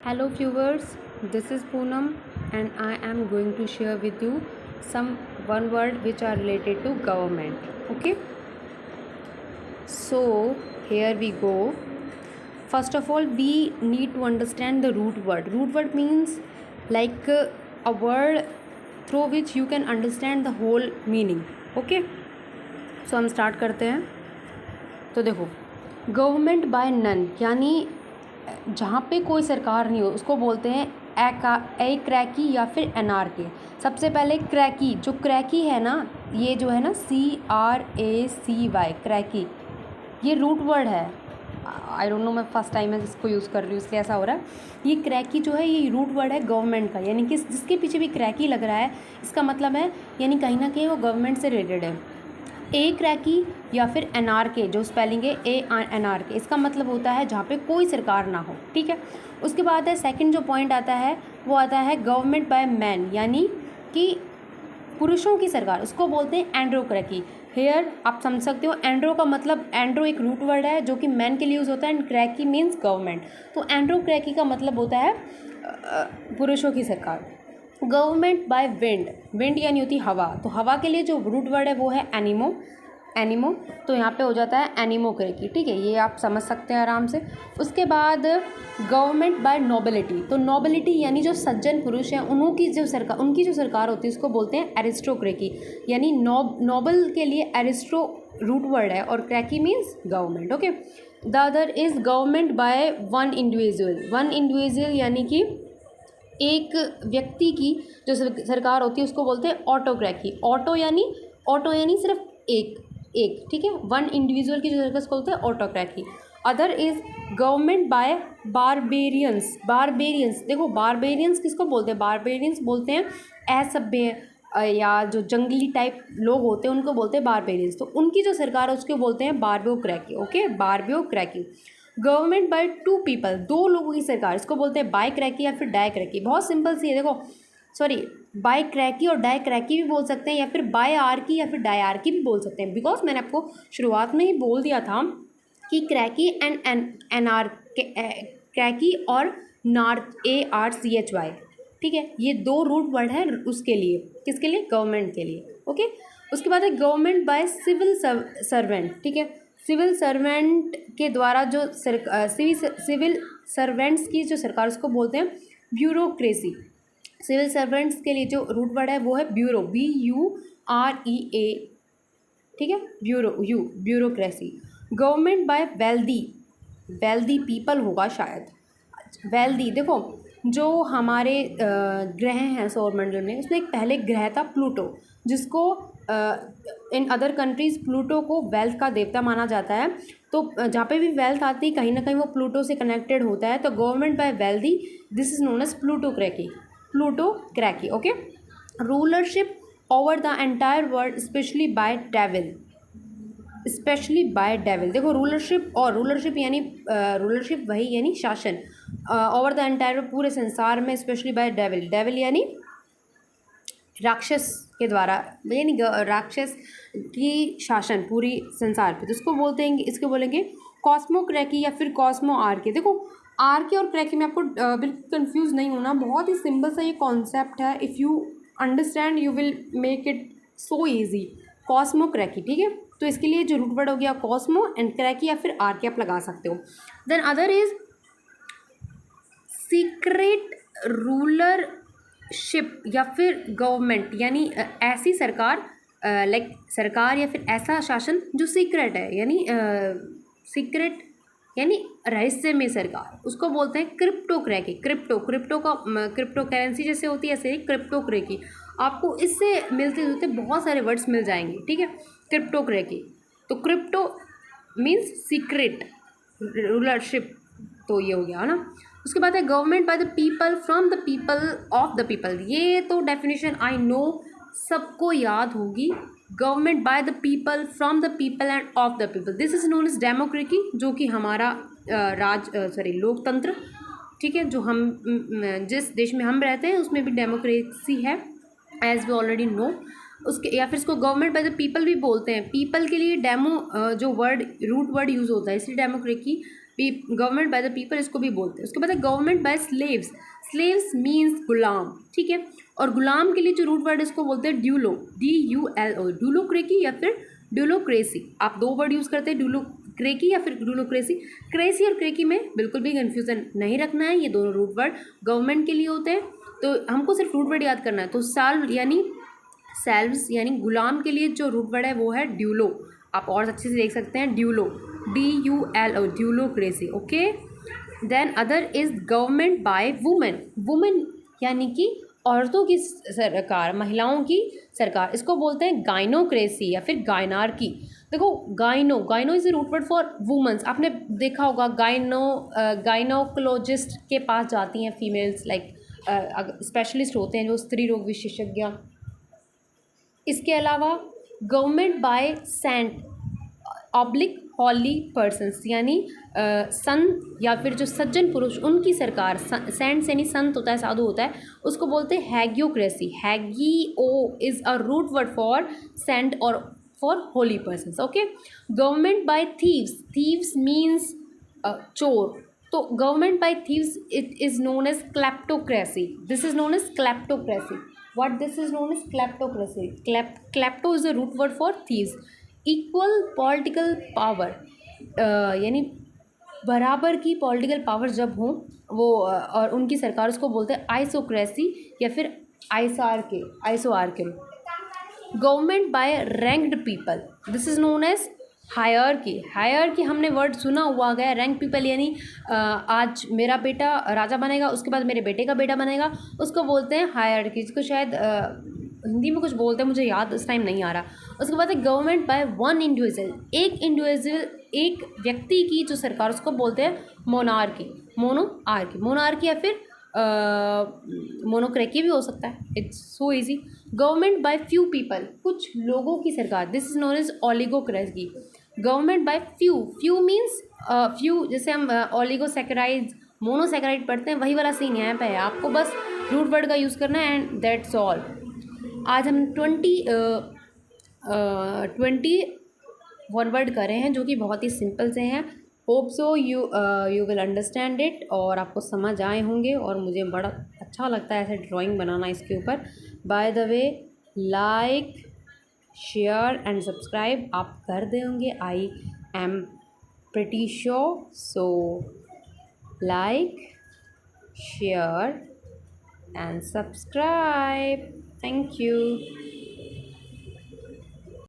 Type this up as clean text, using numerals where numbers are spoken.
Hello viewers, this is Poonam and I am going to share with you some one word which are related to government. Okay, so here we go. First of all, we need to understand the root word. Root word means like a word through which you can understand the whole meaning. Okay, so हम start करते हैं. तो देखो, government by none यानी जहाँ पे कोई सरकार नहीं हो उसको बोलते हैं ए क्रैकी या फिर एनार्की. सबसे पहले क्रैकी, जो क्रैकी है ना, ये जो है ना CRACY क्रैकी, ये रूट वर्ड है. आई डोंट नो, मैं फर्स्ट टाइम है जिसको यूज़ कर रही हूँ इसलिए ऐसा हो रहा है. ये क्रैकी जो है ये रूट वर्ड है गवर्नमेंट का, यानी कि जिसके पीछे भी क्रैकी लग रहा है इसका मतलब है यानी कहीं ना कहीं वो गवर्नमेंट से रिलेटेड है. ए क्रैकी या फिर एनआरके, जो स्पेलिंग है ANRK, इसका मतलब होता है जहाँ पे कोई सरकार ना हो. ठीक है, उसके बाद है सेकंड जो पॉइंट आता है वो आता है गवर्नमेंट बाय मैन, यानी कि पुरुषों की सरकार, उसको बोलते हैं एंड्रोक्रैकी. हेयर आप समझ सकते हो, एंड्रो का मतलब, एंड्रो एक रूट वर्ड है जो कि मैन के लिए यूज़ होता है एंड क्रैकी मीन्स गवर्नमेंट. तो एंड्रोक्रैकी का मतलब होता है पुरुषों की सरकार. गवर्नमेंट बाय विंड, विंड यानी होती हवा, तो हवा के लिए जो रूट वर्ड है वो है एनिमो. एनिमो, तो यहाँ पे हो जाता है एनिमोक्रेकी. ठीक है, ये आप समझ सकते हैं आराम से. उसके बाद गवर्नमेंट बाय नोबिलिटी, तो नोबिलिटी यानी जो सज्जन पुरुष हैं उनकी जो सरकार होती है उसको बोलते हैं एरिस्टोक्रेकी, यानी नोबल के लिए एरिस्टो रूट वर्ड है और cracy means government. Okay, the other is government by one individual यानी कि एक व्यक्ति की जो सरकार होती है उसको बोलते हैं ऑटोक्रेकी. ऑटो यानी सिर्फ एक. ठीक है, वन इंडिविजुअल की जो सरकार उसको बोलते हैं autocracy. Other is government by barbarians. देखो, बारबेरियंस किसको बोलते हैं? बारबेरियंस बोलते हैं असभ्य या जो जंगली टाइप लोग होते हैं उनको बोलते हैं बारबेरियंस. तो उनकी जो सरकार है उसको बोलते हैं barbarocracy. Okay, barbarocracy. Government by two people, दो लोगों की सरकार, इसको बोलते हैं बाय क्रैकी या फिर डाई क्रैकी. बहुत सिंपल सी है. देखो, सॉरी, बाय क्रैकी और डाई क्रैकी भी बोल सकते हैं या फिर बाय आर्की या फिर डाई आर्की भी बोल सकते हैं. बिकॉज मैंने आपको शुरुआत में ही बोल दिया था कि क्रैकी एंड एनआर क्रैकी और ARCHY. ठीक है, ये दो रूट वर्ड है उसके लिए. किसके लिए? गवर्नमेंट के लिए. ओके, उसके बाद है गवर्नमेंट बाय सिविल सर्वेंट. ठीक है, सिविल सर्वेंट के द्वारा जो सिविल सर्वेंट्स की जो सरकार उसको बोलते हैं ब्यूरोक्रेसी. सिविल सर्वेंट्स के लिए जो रूट वर्ड है वो है ब्यूरो, BUREA. ठीक है, bureaucracy. Government by wealthy people होगा शायद. वेल्दी, देखो, जो हमारे ग्रह हैं सौरमंडल में, उसमें एक पहले ग्रह था प्लूटो, जिसको इन अदर कंट्रीज़ प्लूटो को वेल्थ का देवता माना जाता है. तो जहाँ पे भी वेल्थ आती है कहीं ना कहीं वो प्लूटो से कनेक्टेड होता है. तो government by wealthy, this is known as plutocracy. Okay. Rulership over the entire world specially by devil. देखो, रूलरशिप यानी रूलरशिप वही यानी शासन. ओवर द एंटायर, पूरे संसार में, स्पेशली बाय डेविल यानी राक्षस के द्वारा, यानी राक्षस की शासन पूरी संसार पे. तो इसको बोलेंगे कॉस्मोक्रेकी या फिर कॉस्मो आर्की. देखो, आर्की और क्रेकी में आपको बिल्कुल कंफ्यूज नहीं होना. बहुत ही सिंपल सा ये कॉन्सेप्ट है. If you understand you will make it so easy. Cosmocracy. ठीक है, तो इसके लिए जो रूट वर्ड हो गया कॉस्मो एंड क्रेकी या फिर आर्की आप लगा सकते हो. Then other is secret rulership या फिर गवर्नमेंट, यानी ऐसी सरकार, लाइक सरकार या फिर ऐसा शासन जो सीक्रेट है, यानी सीक्रेट यानी रहस्य में सरकार, उसको बोलते हैं क्रिप्टोक्रेकी. क्रिप्टो करेंसी जैसे होती है ऐसे ही क्रिप्टोक्रेकी. आपको इससे मिलते जुलते बहुत सारे वर्ड्स मिल जाएंगे. ठीक है, क्रिप्टोक्रेकी. तो क्रिप्टो मीन्स सीक्रेट रूलरशिप, तो ये हो गया ना. उसके बाद है government by the people, from the people, of the people. ये तो डेफिनेशन आई नो सबको याद होगी. Government by the people, from the people and of the people. This is known as democracy, जो कि हमारा लोकतंत्र. ठीक है, जो हम जिस देश में हम रहते हैं उसमें भी डेमोक्रेसी है, एज वी ऑलरेडी नो. उसके या फिर इसको गवर्नमेंट बाय द पीपल भी बोलते हैं. पीपल के लिए जो वर्ड रूट वर्ड यूज़ होता है, इसलिए democracy government by the people इसको भी बोलते हैं। उसके बाद है government by slaves. Slaves means गुलाम, ठीक है। और गुलाम के लिए जो रूट वर्ड इसको बोलते हैं ड्यूलो, DULO, ड्यूलोक्रेसी या फिर ड्यूलोक्रेसी। आप दो वर्ड यूज़ करते हैं, ड्यूलोक्रेकी या फिर ड्यूलोक्रेसी। क्रेसी और क्रेकी में बिल्कुल भी कन्फ्यूज़न नहीं रखना है, ये दोनों रूट वर्ड गवर्नमेंट के लिए होते हैं। तो हमको सिर्फ रूट वर्ड याद करना है। तो साल्व यानी सेल्व्स यानी गुलाम के लिए जो रूट वर्ड है वो है ड्यूलो। आप और अच्छे से देख सकते हैं, doulo, DULO, doulocracy, okay. Then other is government by women. Women यानी कि औरतों की सरकार, महिलाओं की सरकार, इसको बोलते हैं गाइनोक्रेसी या फिर गायनार्की। देखो gyno is a root word for womens. आपने देखा होगा गाइनोकोलॉजिस्ट के पास जाती हैं फीमेल्स, लाइक स्पेशलिस्ट होते हैं जो स्त्री रोग विशेषज्ञ। इसके अलावा government by saint oblique holy persons यानी संत या फिर जो सज्जन पुरुष, उनकी सरकार। सेंट यानी संत होता है, साधु होता है, उसको बोलते हैं hagiocracy. Hagio is a root word for saint और for holy persons, okay. Government by thieves. Thieves means चोर। तो government by thieves it is known as kleptocracy. This is known as kleptocracy. what this is known as kleptocracy. Klepto is a root word for thieves. Equal political power यानी बराबर की political power जब हो वो और उनकी सरकार, उसको बोलते हैं आइसोक्रेसी या फिर isoarchy. Government by ranked people, this is known as hierarchy हमने वर्ड सुना हुआ गया। रैंक पीपल यानी आज मेरा बेटा राजा बनेगा, उसके बाद मेरे बेटे का बेटा बनेगा, उसको बोलते हैं हायरकी। इसको शायद हिंदी में कुछ बोलते हैं, मुझे याद इस टाइम नहीं आ रहा। उसके बाद है गवर्नमेंट बाय वन इंडिविजुअल। एक इंडिविजुअल, एक व्यक्ति की जो सरकार, उसको बोलते हैं मोनार्की। मोनार्की या फिर मोनोक्रेकी भी हो सकता है। It's so easy. Government by few people, कुछ लोगों की सरकार, this is known as oligocracy. Government by few means few, जैसे हम ओलिगोसैकेराइड्स, मोनोसैकेराइड पढ़ते हैं, वही वाला सीन यहाँ पे है। आपको बस रूट वर्ड का यूज़ करना है एंड दैट्स ऑल। आज हम 21 वर्ड कर रहे हैं जो कि बहुत ही सिंपल से हैं। Hope so you will understand it और आपको समझ आए होंगे। और मुझे बड़ा अच्छा लगता है ऐसे ड्राइंग बनाना इसके ऊपर। By the way, like share and subscribe आप कर देंगे, I am pretty sure. So like, share and subscribe. Thank you.